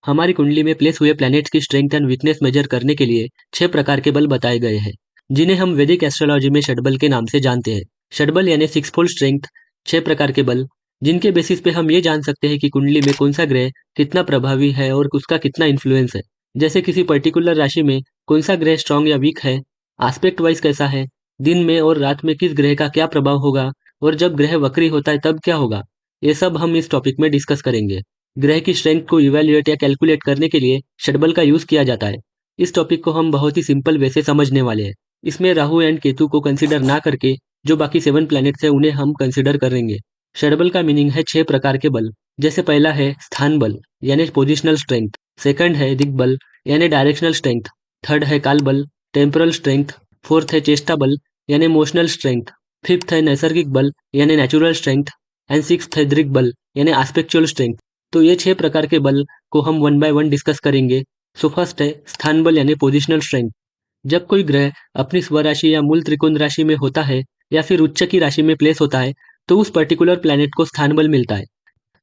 हमारी कुंडली में प्लेस हुए प्लैनेट्स की स्ट्रेंथ एंड वीकनेस मेजर करने के लिए 6 प्रकार के बल बताए गए हैं, जिन्हें हम वैदिक एस्ट्रोलॉजी में षटबल के नाम से जानते हैं। षटबल यानी 6-फोल्ड स्ट्रेंथ, 6 प्रकार के बल, जिनके बेसिस पे हम ये जान सकते हैं कि कुंडली में कौन सा ग्रह कितना प्रभावी है और उसका कितना इन्फ्लुएंस है। जैसे किसी पर्टिकुलर राशि में कौन सा ग्रह स्ट्रांग या वीक है, आस्पेक्ट वाइज कैसा है, दिन में और रात में किस ग्रह का क्या प्रभाव होगा, और जब ग्रह वक्री होता है तब क्या होगा, ये सब हम इस टॉपिक में डिस्कस करेंगे। ग्रह की स्ट्रेंथ को इवैल्यूएट या कैलकुलेट करने के लिए षटबल का यूज किया जाता है। इस टॉपिक को हम बहुत ही सिंपल वे से समझने वाले हैं। इसमें राहु एंड केतु को कंसीडर ना करके जो बाकी 7 प्लैनेट्स है उन्हें हम कंसीडर करेंगे। षटबल का मीनिंग है 6 प्रकार के बल। जैसे पहला है स्थान बल यानी पोजिशनल स्ट्रेंथ, सेकंड है दिग्बल यानी डायरेक्शनल स्ट्रेंथ, थर्ड है काल बल टेम्पोरल स्ट्रेंथ, फोर्थ है चेष्टा बल यानी इमोशनल स्ट्रेंथ, फिफ्थ है नैसर्गिक बल यानी नेचुरल स्ट्रेंथ, एंड सिक्स्थ है दृक बल यानी एस्पेक्चुअल स्ट्रेंथ। तो ये 6 प्रकार के बल को हम वन बाय वन डिस्कस करेंगे। सो फर्स्ट है स्थान बल यानी पोजिशनल स्ट्रेंथ। जब कोई ग्रह अपनी स्वराशि या मूल त्रिकोण राशि में होता है या फिर उच्च की राशि में प्लेस होता है तो उस पर्टिकुलर प्लैनेट को स्थान बल मिलता है।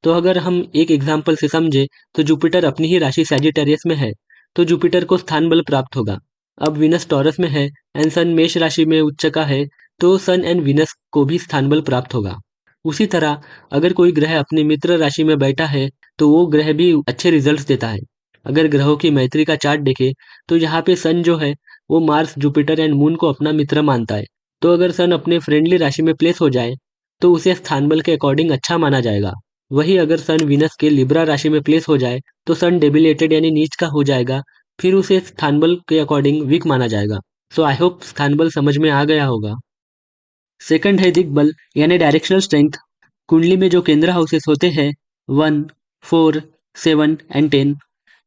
तो अगर हम एक एग्जाम्पल से समझे तो जुपिटर अपनी ही राशि सैजिटेरियस में है तो जुपिटर को स्थान बल प्राप्त होगा। अब विनस टॉरस में है एंड सन मेष राशि में उच्च का है तो सन एंड विनस को भी स्थान बल प्राप्त होगा। उसी तरह अगर कोई ग्रह अपनी मित्र राशि में बैठा है तो वो ग्रह भी अच्छे रिजल्ट्स देता है। अगर ग्रहों की मैत्री का चार्ट देखें तो यहाँ पे सन जो है वो मार्स जुपिटर एंड मून को अपना मित्र मानता है। तो अगर सन अपने फ्रेंडली राशि में प्लेस हो जाए तो उसे स्थान बल के अकॉर्डिंग अच्छा माना जाएगा। वही अगर सन विनस के लिब्रा राशि में प्लेस हो जाए तो सन डेबिलेटेड यानी नीच का हो जाएगा, फिर उसे स्थान बल के अकॉर्डिंग वीक माना जाएगा। सो आई होप स्थान बल समझ में आ गया होगा। सेकंड है दिग्बल यानी डायरेक्शनल स्ट्रेंथ। कुंडली में जो केंद्र हाउसेस होते हैं 1, 4, 7 एंड 10,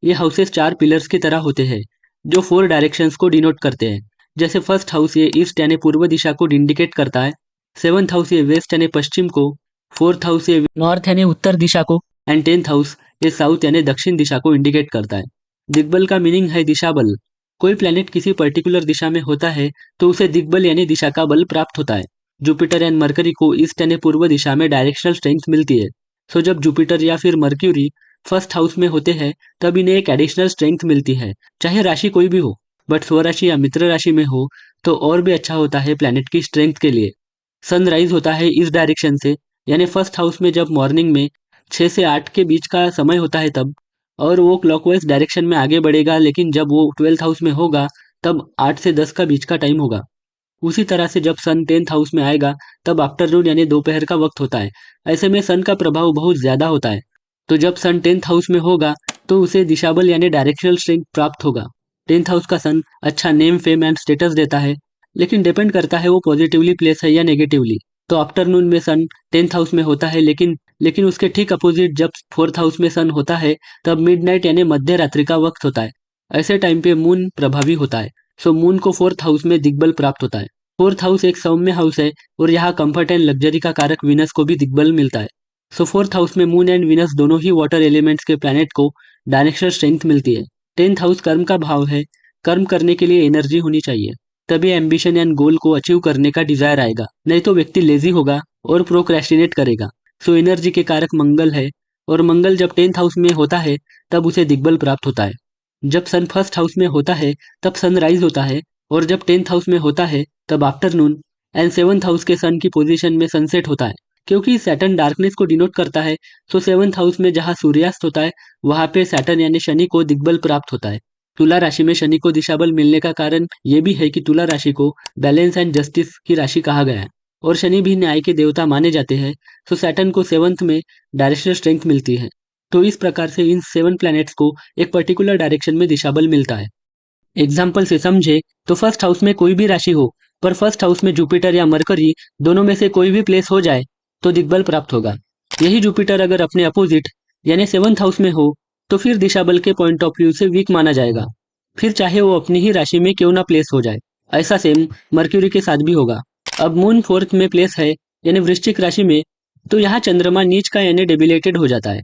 ये हाउसेस 4 पिलर्स की तरह होते हैं जो 4 डायरेक्शंस को डिनोट करते हैं। जैसे फर्स्ट हाउस ये ईस्ट यानी पूर्व दिशा को इंडिकेट करता है, सेवंथ हाउस ये वेस्ट यानी पश्चिम को, फोर्थ हाउस ये नॉर्थ यानी उत्तर दिशा को, एंड 10th हाउस ये साउथ यानी दक्षिण दिशा को इंडिकेट करता है। दिग्बल का मीनिंग है दिशा बल। कोई प्लेनेट किसी पर्टिकुलर दिशा में होता है तो उसे दिग्बल यानी दिशा का बल प्राप्त होता है। जुपिटर एंड मरकरी को ईस्ट यानी पूर्व दिशा में डायरेक्शनल स्ट्रेंथ मिलती है। सो जब जुपिटर या फिर मर्क्यूरी फर्स्ट हाउस में होते हैं तब इन्हें एक एडिशनल स्ट्रेंथ मिलती है, चाहे राशि कोई भी हो। बट स्वराशि या मित्र राशि में हो तो और भी अच्छा होता है प्लैनेट की स्ट्रेंथ के लिए। सनराइज होता है इस डायरेक्शन से यानी फर्स्ट हाउस में जब मॉर्निंग में 6 से 8 के बीच का समय होता है तब, और वो क्लॉकवाइज डायरेक्शन में आगे बढ़ेगा, लेकिन जब वो 12th हाउस में होगा तब 8 से 10 का बीच का टाइम होगा। उसी तरह से जब सन 10th हाउस में आएगा तब आफ्टरनून यानी दोपहर का वक्त होता है। ऐसे में सन का प्रभाव बहुत ज्यादा होता है। तो जब सन 10th हाउस में होगा तो उसे दिशाबल यानी डायरेक्शनल स्ट्रेंथ प्राप्त होगा। 10th हाउस का सन अच्छा नेम फेम एंड स्टेटस देता है, लेकिन डिपेंड करता है वो पॉजिटिवली प्लेस है या नेगेटिवली। तो आफ्टरनून में सन 10th हाउस में होता है, लेकिन उसके ठीक अपोजिट जब 4th हाउस में सन होता है तब मिडनाइट यानी मध्य रात्रि का वक्त होता है। ऐसे टाइम पे मून प्रभावी होता है। सो मून को 4th हाउस में दिग्बल प्राप्त होता है। 4th हाउस एक सौम्य हाउस है और यहाँ कंफर्ट एंड लग्जरी का कारक विनस को भी दिग्बल मिलता है। सो 4th हाउस में मून एंड विनस दोनों ही वाटर एलिमेंट्स के प्लैनेट को डायरेक्शनल स्ट्रेंथ मिलती है। 10th हाउस कर्म का भाव है। कर्म करने के लिए एनर्जी होनी चाहिए, तभी एम्बिशन एंड गोल को अचीव करने का डिजायर आएगा, नहीं तो व्यक्ति लेजी होगा और प्रोक्रेस्टिनेट करेगा। सो एनर्जी के कारक मंगल है, और मंगल जब 10th हाउस में होता है तब उसे दिग्बल प्राप्त होता है। जब सन फर्स्ट हाउस में होता है तब सनराइज होता है, और जब 10th हाउस में होता है तब आफ्टरनून, एंड 7th हाउस के सन की पोजीशन में सनसेट होता है। क्योंकि सैटर्न डार्कनेस को डिनोट करता है तो 7th हाउस में जहाँ सूर्यास्त होता है वहां पे सैटर्न यानी शनि को दिग्बल प्राप्त होता है। तुला राशि में शनि को दिशाबल मिलने का कारण ये भी है कि तुला राशि को बैलेंस एंड जस्टिस की राशि कहा गया है और शनि भी न्याय के देवता माने जाते हैं। सो सैटर्न को 7th में डायरेक्शनल स्ट्रेंथ मिलती है। तो इस प्रकार से इन 7 प्लैनेट्स को एक पर्टिकुलर डायरेक्शन में दिशाबल मिलता है। एग्जाम्पल से समझे तो फर्स्ट हाउस में कोई भी राशि हो पर फर्स्ट हाउस में जुपिटर या मरकरी दोनों में से कोई भी प्लेस हो जाए तो दिग्बल प्राप्त होगा। यही जुपिटर अगर अपने अपोजिट यानी 7th हाउस में हो तो फिर दिशाबल के पॉइंट ऑफ व्यू से वीक माना जाएगा, फिर चाहे वो अपनी ही राशि में क्यों ना प्लेस हो जाए। ऐसा सेम मर्क्यूरी के साथ भी होगा। अब मून 4th में प्लेस है यानी वृश्चिक राशि में, तो यहाँ चंद्रमा नीच का यानी डेबिलेटेड हो जाता है,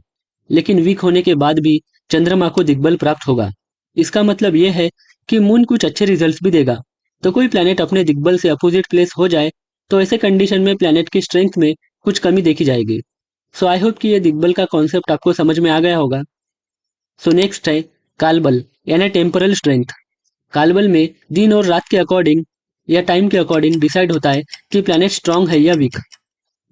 लेकिन वीक होने के बाद भी चंद्रमा को दिग्बल प्राप्त होगा। इसका मतलब यह है कि मून कुछ अच्छे रिजल्ट्स भी देगा। तो कोई प्लैनेट अपने दिग्बल से अपोजिट प्लेस हो जाए तो ऐसे कंडीशन में प्लैनेट की स्ट्रेंथ में कुछ कमी देखी जाएगी। सो आई होप कि ये दिग्बल का कॉन्सेप्ट आपको समझ में आ गया होगा। सो नेक्स्ट है कालबल यानी टेम्पोरल स्ट्रेंथ। कालबल में दिन और रात के अकॉर्डिंग या टाइम के अकॉर्डिंग डिसाइड होता है कि प्लैनेट स्ट्रांग है या वीक।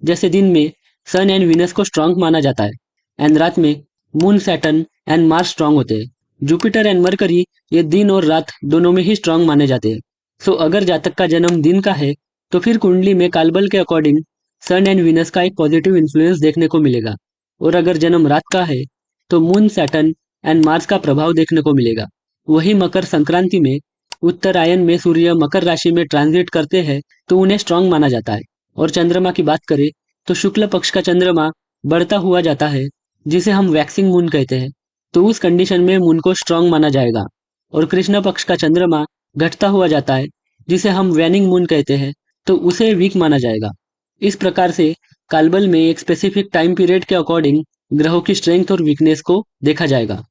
जैसे दिन में सन एंड वीनस को स्ट्रांग माना जाता है एंड रात में moon Saturn and Mars strong होते हैं। जुपिटर एंड मरकरी ये दिन और रात दोनों में ही स्ट्रांग माने जाते हैं। सो अगर जातक का जन्म दिन का है तो फिर कुंडली में कालबल के अकॉर्डिंग सन एंड वीनस का एक पॉजिटिव इन्फ्लुएंस देखने को मिलेगा, और अगर जन्म रात का है तो मून सैटर्न एंड मार्स का प्रभाव देखने को मिलेगा। वही मकर संक्रांति में उत्तरायण में सूर्य मकर राशि में ट्रांजिट करते हैं तो उन्हें स्ट्रांग माना जाता है। और चंद्रमा की बात करें तो शुक्ल पक्ष का चंद्रमा बढ़ता हुआ जाता है जिसे हम वैक्सिंग मून कहते हैं, तो उस कंडीशन में मून को स्ट्रांग माना जाएगा। और कृष्ण पक्ष का चंद्रमा घटता हुआ जाता है जिसे हम वैनिंग मून कहते हैं, तो उसे वीक माना जाएगा। इस प्रकार से कालबल में एक स्पेसिफिक टाइम पीरियड के अकॉर्डिंग ग्रहों की स्ट्रेंथ और वीकनेस को देखा जाएगा।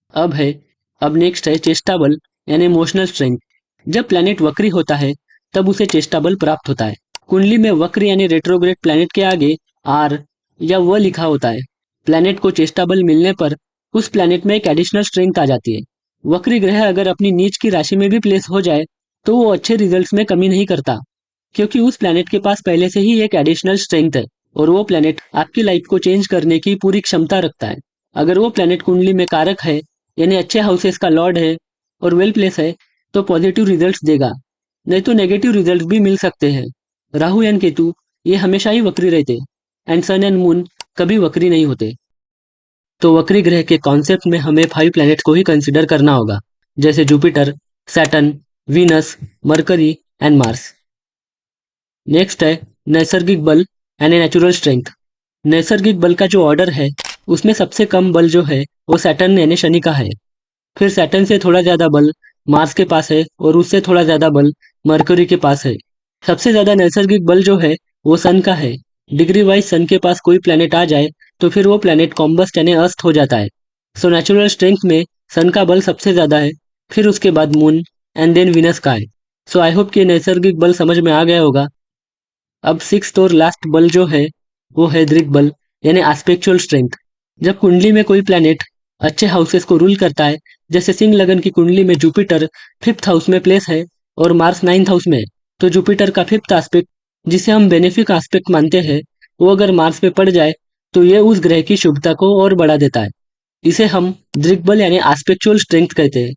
अब नेक्स्ट है चेष्टा बल यानी इमोशनल स्ट्रेंथ। जब प्लैनेट वक्री होता है तब उसे चेष्टा बल प्राप्त होता है। कुंडली में वक्र यानी रेट्रोग्रेड प्लैनेट के आगे आर या व लिखा होता है। प्लैनेट को चेष्टा बल मिलने पर उस प्लैनेट में एक एडिशनल स्ट्रेंथ आ जाती है। वक्री ग्रह अगर अपनी नीच की राशि में भी प्लेस हो जाए तो वो अच्छे रिजल्ट्स में कमी नहीं करता, क्योंकि उस प्लैनेट के पास पहले से ही एक एडिशनल स्ट्रेंथ है और वो प्लैनेट आपकी लाइफ को चेंज करने की पूरी क्षमता रखता है। अगर वो प्लैनेट कुंडली में कारक है यानी अच्छे हाउसेस का लॉर्ड है और वेल प्लेस है तो पॉजिटिव रिजल्ट्स देगा, नहीं तो नेगेटिव रिजल्ट्स भी मिल सकते हैं। राहु एंड केतु ये हमेशा ही वक्री रहते एंड सन एंड मून कभी वक्री नहीं होते। तो वक्री ग्रह के कॉन्सेप्ट में हमें 5 प्लैनेट को ही कंसिडर करना होगा, जैसे Jupiter, Saturn, Venus, mercury and Mars. Next है नैसर्गिक बल यानी नेचुरल स्ट्रेंथ। नैसर्गिक बल का जो ऑर्डर है उसमें सबसे कम बल जो है वो सैटर्न यानी शनि का है। फिर सैटर्न से थोड़ा ज्यादा बल मार्स के पास है और उससे थोड़ा ज्यादा बल मरकरी के पास है। सबसे ज्यादा नैसर्गिक बल जो है वो सन का है। डिग्री वाइज सन के पास कोई प्लेनेट आ जाए तो फिर वो प्लेनेट कॉम्बस्ट यानी अस्त हो जाता है। सो नेचुरल स्ट्रेंथ में सन का बल सबसे ज्यादा है, फिर उसके बाद मून एंड देन विनस का है। सो आई होप कि नैसर्गिक बल समझ में आ गया होगा। अब सिक्स्थ और लास्ट बल जो है वो है दृक बल यानी एस्पेक्चुअल स्ट्रेंथ। जब कुंडली में कोई प्लेनेट अच्छे हाउसेस को रूल करता है, जैसे सिंह लगन की कुंडली में जुपिटर 5th हाउस में प्लेस है और मार्स 9th हाउस में, तो जुपिटर का 5th एस्पेक्ट जिसे हम बेनिफिक एस्पेक्ट मानते हैं वो अगर मार्स पे पड़ जाए तो ये उस ग्रह की शुभता को और बढ़ा देता है। इसे हम दृग्बल यानी एस्पेक्चुअल स्ट्रेंथ कहते हैं।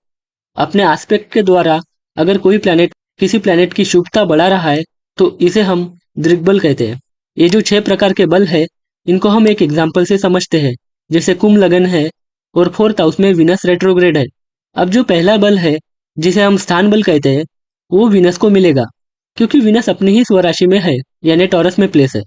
अपने एस्पेक्ट के द्वारा अगर कोई प्लैनेट किसी प्लैनेट की शुभता बढ़ा रहा है तो इसे हम दृग्बल कहते हैं। ये जो 6 प्रकार के बल है इनको हम एक एग्जाम्पल से समझते हैं, जैसे कुंभ लगन है और 4th हाउस में विनस रेट्रोग्रेड है। अब जो पहला बल है जिसे हम स्थान बल कहते हैं वो विनस को मिलेगा, क्योंकि विनस अपनी ही स्वराशि में है यानी टॉरस में प्लेस है।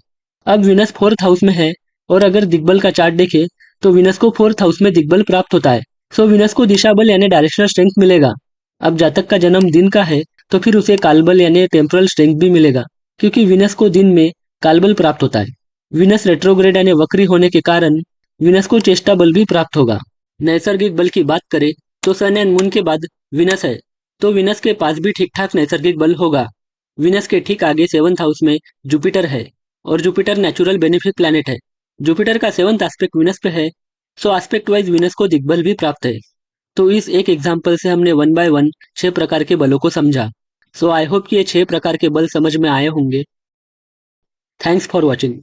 अब विनस 4th हाउस में है और अगर दिग्बल का चार्ट देखे तो विनस को 4th हाउस में दिग्बल प्राप्त होता है। सो विनस को दिशा बल यानी डायरेक्शनल स्ट्रेंथ मिलेगा। अब जातक का जन्म दिन का है तो फिर उसे कालबल यानी टेम्पोरल स्ट्रेंथ भी मिलेगा, क्योंकि विनस को दिन में कालबल प्राप्त होता है। विनस रेट्रोग्रेड यानी वक्री होने के कारण विनस को चेष्टा बल भी प्राप्त होगा। नैसर्गिक बल की बात करें तो सन एंड मून के बाद विनस है, तो विनस के पास भी ठीक ठाक नैसर्गिक बल होगा। विनस के ठीक आगे 7th हाउस में जुपिटर है और जुपिटर नेचुरल बेनिफिक प्लैनेट है। जुपिटर का 7th एस्पेक्ट विनस पे है, सो एस्पेक्ट वाइज विनस को दिग्बल भी प्राप्त है। तो इस एक एग्जाम्पल से हमने 1 बाय 1 6 प्रकार के बलों को समझा। सो आई होप कि ये 6 प्रकार के बल समझ में आए होंगे। Thanks for watching.